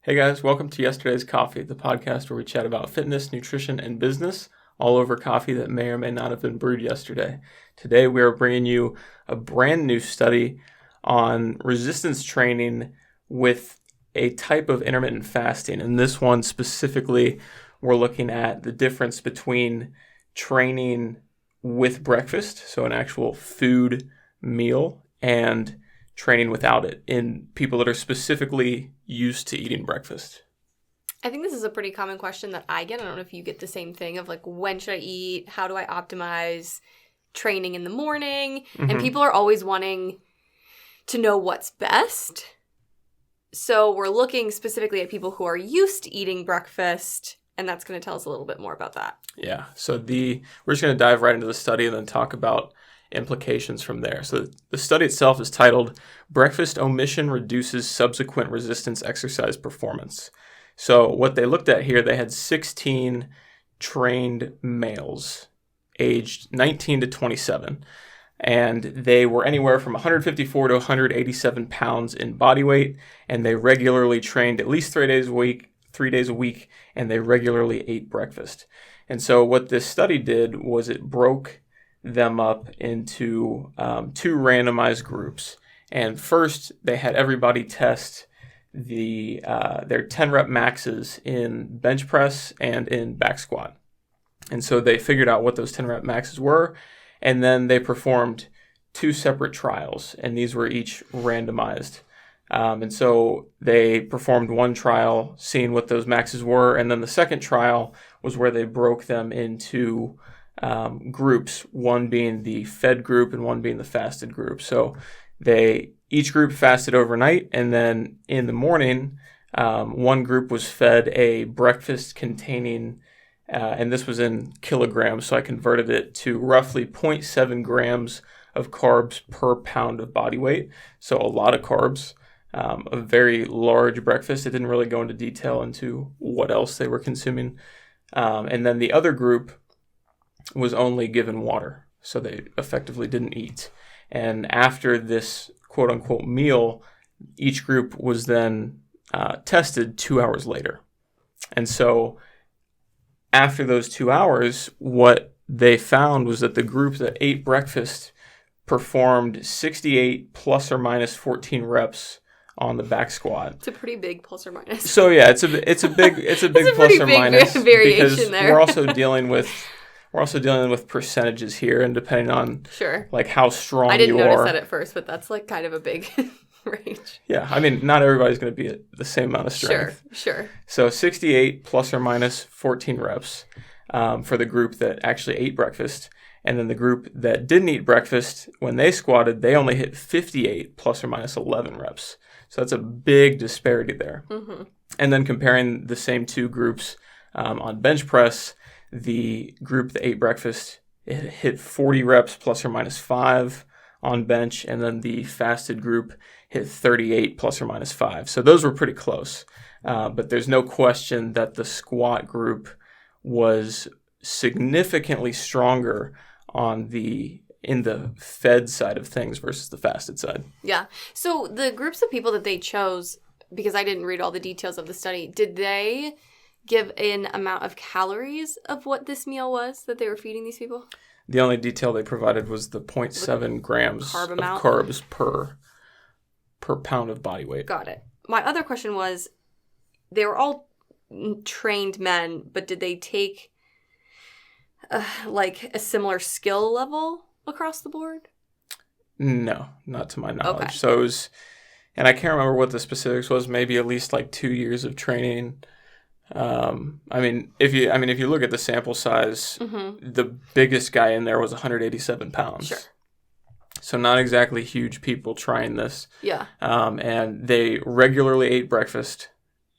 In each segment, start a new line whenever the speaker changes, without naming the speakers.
Hey guys, welcome to Yesterday's Coffee, the podcast where we chat about fitness, nutrition, and business all over coffee that may or may not have been brewed yesterday. Today we are bringing you a brand new study on resistance training with a type of intermittent fasting. And this one specifically, we're looking at the difference between training with breakfast, so an actual food meal, and training without it in people that are specifically used to eating breakfast.
I think this is a pretty common question that I get. I don't know if you get the same thing of like, when should I eat? How do I optimize training in the morning?
Mm-hmm.
And people are always wanting to know what's best. So we're looking specifically at people who are used to eating breakfast, and that's going to tell us a little bit more about that.
Yeah. So we're just going to dive right into the study and then talk about implications from there. So the study itself is titled Breakfast Omission Reduces Subsequent Resistance Exercise Performance. So what they looked at here, they had 16 trained males aged 19 to 27. And they were anywhere from 154 to 187 pounds in body weight. And they regularly trained at least 3 days a week, and they regularly ate breakfast. And so what this study did was it broke them up into two randomized groups. And first, they had everybody test their 10 rep maxes in bench press and in back squat. And so they figured out what those 10 rep maxes were, and then they performed two separate trials, and these were each randomized. And so they performed one trial seeing what those maxes were, and then the second trial was where they broke them into groups, one being the fed group and one being the fasted group. So each group fasted overnight, and then in the morning, one group was fed a breakfast containing, and this was in kilograms, so I converted it to roughly 0.7 grams of carbs per pound of body weight. So a lot of carbs, a very large breakfast. It didn't really go into detail into what else they were consuming. And then the other group was only given water, so they effectively didn't eat. And after this quote-unquote meal, each group was then tested 2 hours later. And so after those 2 hours, what they found was that the group that ate breakfast performed 68 plus or minus 14 reps on the back squat.
It's a pretty big plus or minus.
So yeah, it's a big plus or minus
variation
because
there.
we're also dealing with percentages here, and depending on like how strong you are.
I didn't notice that at first, but that's like kind of a big range.
Yeah, I mean, not everybody's going to be at the same amount of strength.
Sure.
So 68 plus or minus 14 reps for the group that actually ate breakfast. And then the group that didn't eat breakfast, when they squatted, they only hit 58 plus or minus 11 reps. So that's a big disparity there. Mm-hmm. And then comparing the same two groups on bench press, the group that ate breakfast, it hit 40 reps plus or minus 5 on bench, and then the fasted group hit 38 plus or minus 5. So those were pretty close. But there's no question that the squat group was significantly stronger in the fed side of things versus the fasted side.
Yeah. So the groups of people that they chose, because I didn't read all the details of the study, did they give an amount of calories of what this meal was that they were feeding these people?
The only detail they provided was the 0.7 grams of carbs per pound of body weight.
Got it. My other question was, they were all trained men, but did they take like a similar skill level across the board?
No, not to my knowledge.
Okay.
So it was, and I can't remember what the specifics was, maybe at least like 2 years of training. If you look at the sample size, mm-hmm. the biggest guy in there was 187 pounds.
Sure.
So not exactly huge people trying this.
Yeah.
And they regularly ate breakfast,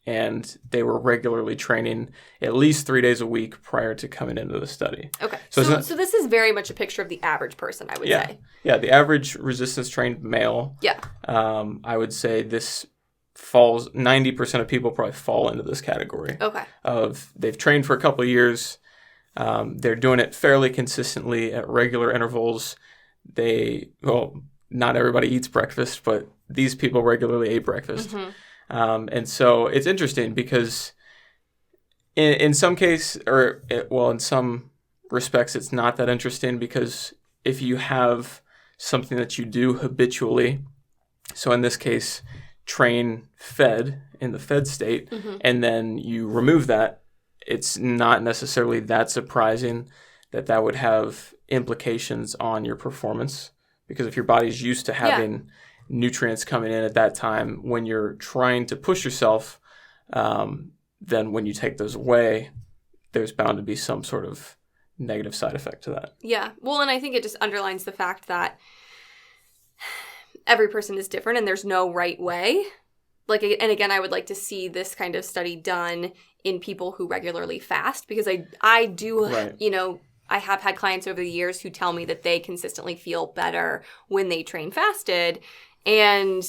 and they were regularly training at least 3 days a week prior to coming into the study.
Okay. So this is very much a picture of the average person, I would say.
Yeah, the average resistance trained male.
Yeah.
I would say this falls, 90% of people probably fall into this category.
Okay.
Of they've trained for a couple of years. They're doing it fairly consistently at regular intervals. Not everybody eats breakfast, but these people regularly ate breakfast. Mm-hmm. And so it's interesting because in some case, in some respects, it's not that interesting because if you have something that you do habitually, so in this case, train fed in the fed state, and then you remove that, it's not necessarily that surprising that would have implications on your performance. Because if your body's used to having nutrients coming in at that time, when you're trying to push yourself, then when you take those away, there's bound to be some sort of negative side effect to that.
Yeah. Well, and I think it just underlines the fact that every person is different and there's no right way. And again, I would like to see this kind of study done in people who regularly fast, because I do, I have had clients over the years who tell me that they consistently feel better when they train fasted. And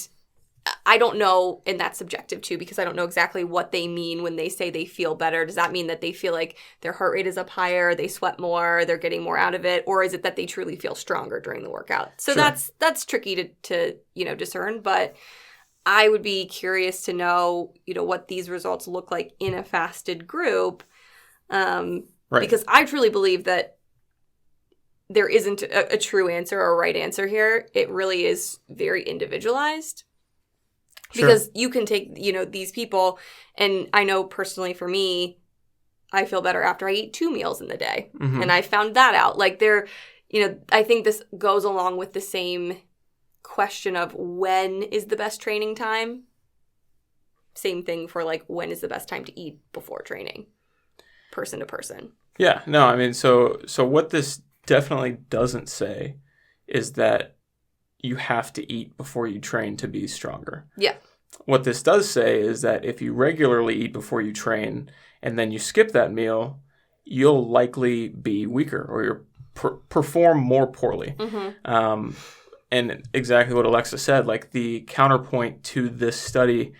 I don't know, and that's subjective too, because I don't know exactly what they mean when they say they feel better. Does that mean that they feel like their heart rate is up higher, they sweat more, they're getting more out of it, or is it that they truly feel stronger during the workout? So that's tricky to discern, but I would be curious to know, what these results look like in a fasted group, because I truly believe that there isn't a true answer or a right answer here. It really is very individualized. Because you can take, these people, and I know personally for me, I feel better after I eat 2 meals in the day. Mm-hmm. And I found that out. I think this goes along with the same question of when is the best training time. Same thing for when is the best time to eat before training, person to person.
Yeah, no, I mean, so what this definitely doesn't say is that you have to eat before you train to be stronger. Yeah. What this does say is that if you regularly eat before you train and then you skip that meal, you'll likely be weaker or you'll perform more poorly. Mm-hmm. And exactly what Alexa said, the counterpoint to this study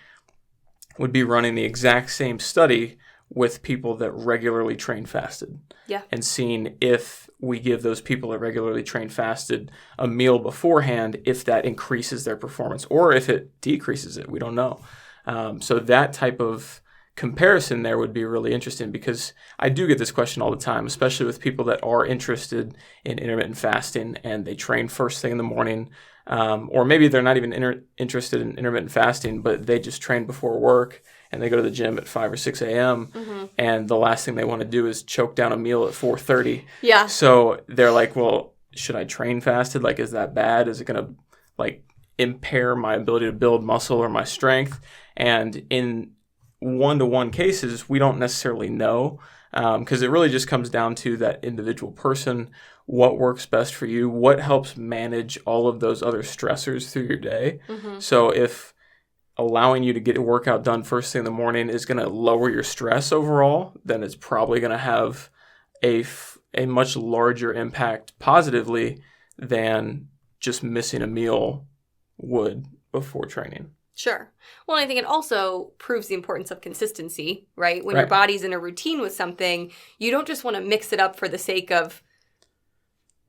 would be running the exact same study with people that regularly train fasted. Yeah. And seeing if we give those people that regularly train fasted a meal beforehand, if that increases their performance or if it decreases it. We don't know. So that type of comparison there would be really interesting, because I do get this question all the time, especially with people that are interested in intermittent fasting and they train first thing in the morning, or maybe they're not even interested in intermittent fasting, but they just train before work and they go to the gym at 5 or 6 a.m. Mm-hmm. and the last thing they want to do is choke down a meal at 4:30. Yeah. So they're like, well, should I train fasted? Is that bad? Is it going to impair my ability to build muscle or my strength? And in one-to-one cases, we don't necessarily know, because it really just comes down to that individual person, what works best for you, what helps manage all of those other stressors through your day. Mm-hmm. So if allowing you to get a workout done first thing in the morning is going to lower your stress overall, then it's probably going to have a much larger impact positively than just missing a meal would before training.
Sure. Well, I think it also proves the importance of consistency, right? When your body's in a routine with something, you don't just want to mix it up for the sake of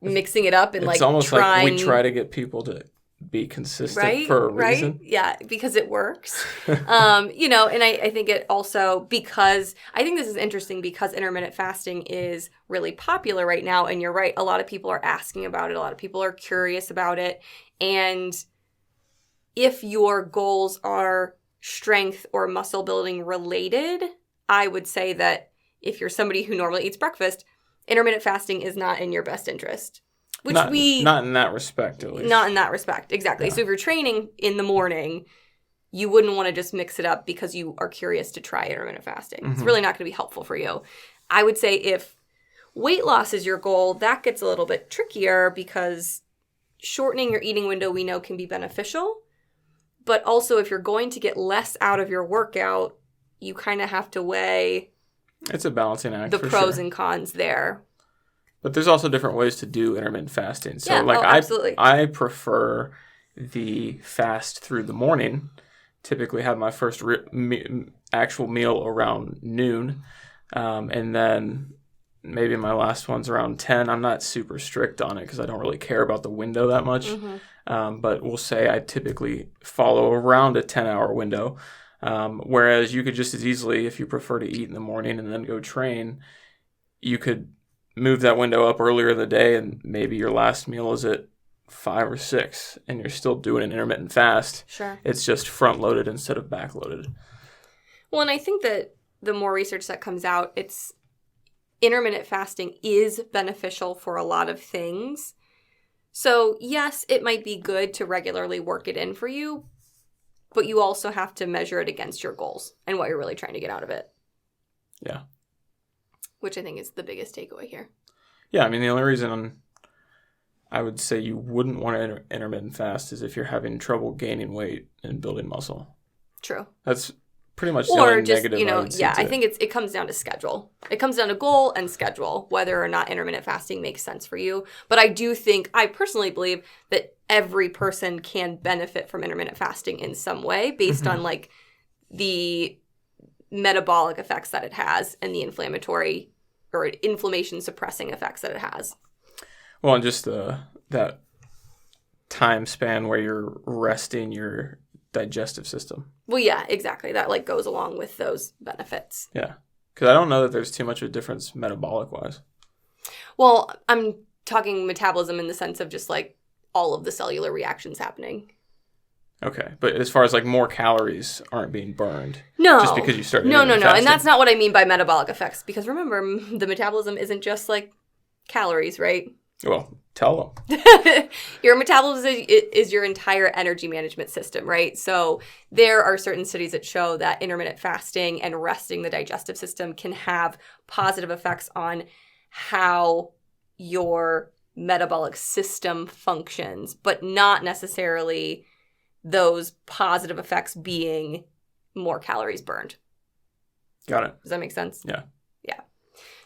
mixing it up and
it's almost like we try to get people to be consistent for a reason.
Right? Yeah, because it works. And I think it also, because I think this is interesting because intermittent fasting is really popular right now. And you're right, a lot of people are asking about it. A lot of people are curious about it. And if your goals are strength or muscle building related, I would say that if you're somebody who normally eats breakfast, intermittent fasting is not in your best interest.
Not in that respect, at least.
Not in that respect, exactly. Yeah. So if you're training in the morning, you wouldn't want to just mix it up because you are curious to try intermittent fasting. Mm-hmm. It's really not going to be helpful for you. I would say if weight loss is your goal, that gets a little bit trickier because shortening your eating window we know can be beneficial. But also if you're going to get less out of your workout, you kind of have to weigh
it's a balancing act,
the pros and cons there.
But there's also different ways to do intermittent fasting. So
absolutely.
I prefer the fast through the morning. Typically have my first actual meal around noon. And then maybe my last one's around 10. I'm not super strict on it because I don't really care about the window that much. Mm-hmm. But we'll say I typically follow around a 10-hour window. Whereas you could just as easily, if you prefer to eat in the morning and then go train, you could move that window up earlier in the day, and maybe your last meal is at 5 or 6, and you're still doing an intermittent fast.
Sure.
It's just front-loaded instead of back-loaded.
Well, and I think that the more research that comes out, it's intermittent fasting is beneficial for a lot of things. So, yes, it might be good to regularly work it in for you, but you also have to measure it against your goals and what you're really trying to get out of it.
Yeah.
Which I think is the biggest takeaway here.
Yeah, I mean, the only reason I would say you wouldn't want to intermittent fast is if you're having trouble gaining weight and building muscle.
True.
That's pretty much the only negative I would see
I think it comes down to schedule. It comes down to goal and schedule, whether or not intermittent fasting makes sense for you. But I personally believe that every person can benefit from intermittent fasting in some way based on like the metabolic effects that it has and the inflammatory or inflammation suppressing effects that it has.
Well, and just that time span where you're resting your digestive system.
Well, yeah, exactly. That like goes along with those benefits.
Yeah. Because I don't know that there's too much of a difference metabolic-wise.
Well, I'm talking metabolism in the sense of just like all of the cellular reactions happening.
Okay. But as far as like more calories aren't being burned.
No.
Just because you started
No.
fasting.
And that's not what I mean by metabolic effects. Because remember, the metabolism isn't just like calories, right?
Well, tell them.
Your metabolism is your entire energy management system, right? So there are certain studies that show that intermittent fasting and resting the digestive system can have positive effects on how your metabolic system functions, but not necessarily those positive effects being more calories burned.
Got it.
Does that make sense?
Yeah.
Yeah.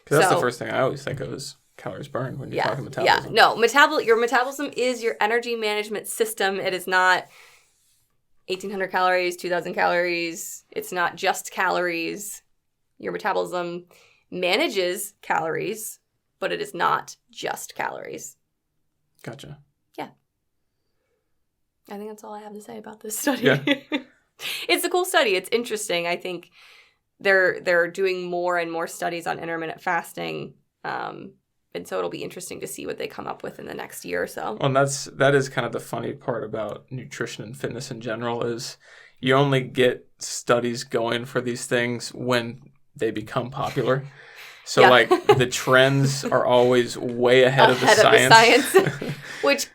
Because that's the first thing I always think of is calories burned when you're talking metabolism.
Yeah, no, your metabolism is your energy management system. It is not 1,800 calories, 2,000 calories. It's not just calories. Your metabolism manages calories, but it is not just calories.
Gotcha.
Yeah. I think that's all I have to say about this study.
Yeah.
It's a cool study. It's interesting. I think they're doing more and more studies on intermittent fasting. And so it'll be interesting to see what they come up with in the next year or so.
Well, and that is kind of the funny part about nutrition and fitness in general is you only get studies going for these things when they become popular. So like the trends are always way ahead of the science.
Which,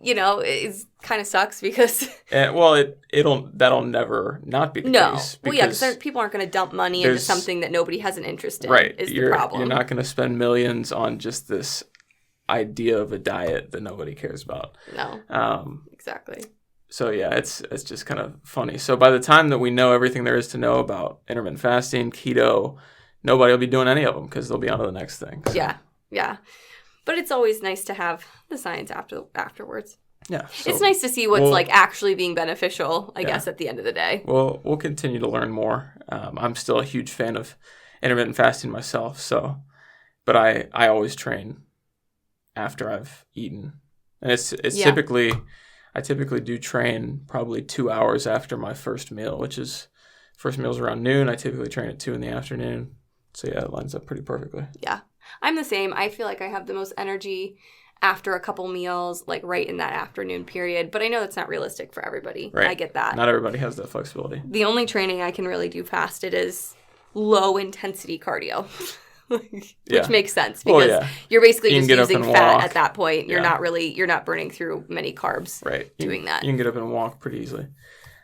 is kind of sucks because
that'll never not be the case.
Well, yeah, because people aren't going to dump money into something that nobody has an interest in.
Right,
is the problem.
You're not going to spend millions on just this idea of a diet that nobody cares about.
No, exactly.
So yeah, it's just kind of funny. So by the time that we know everything there is to know about intermittent fasting, keto, nobody will be doing any of them because they'll be on to the next thing. So.
Yeah. But it's always nice to have the science afterwards.
Yeah. So
it's nice to see what's like actually being beneficial, I guess, at the end of the day.
Well, we'll continue to learn more. I'm still a huge fan of intermittent fasting myself, but I always train after I've eaten. And it's typically do train probably 2 hours after my first meal, which is first meal's around noon. I typically train at 2 in the afternoon. So yeah, it lines up pretty perfectly.
Yeah. I'm the same. I feel like I have the most energy after a couple meals, like right in that afternoon period. But I know that's not realistic for everybody. Right. I get that.
Not everybody has that flexibility.
The only training I can really do fasted is low intensity cardio. Which makes sense because you're basically just using fat at that point. You're not burning through many carbs doing that.
You can get up and walk pretty easily.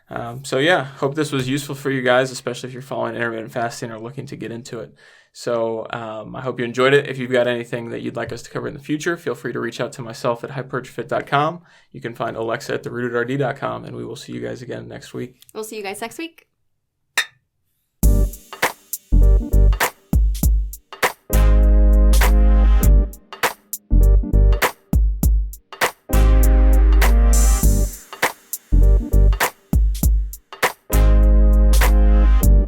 Hope this was useful for you guys, especially if you're following intermittent fasting or looking to get into it. So I hope you enjoyed it. If you've got anything that you'd like us to cover in the future, feel free to reach out to myself at hypertrofit.com. You can find Alexa at therootedrd.com, and we will see you guys again next week.
We'll see you guys next week.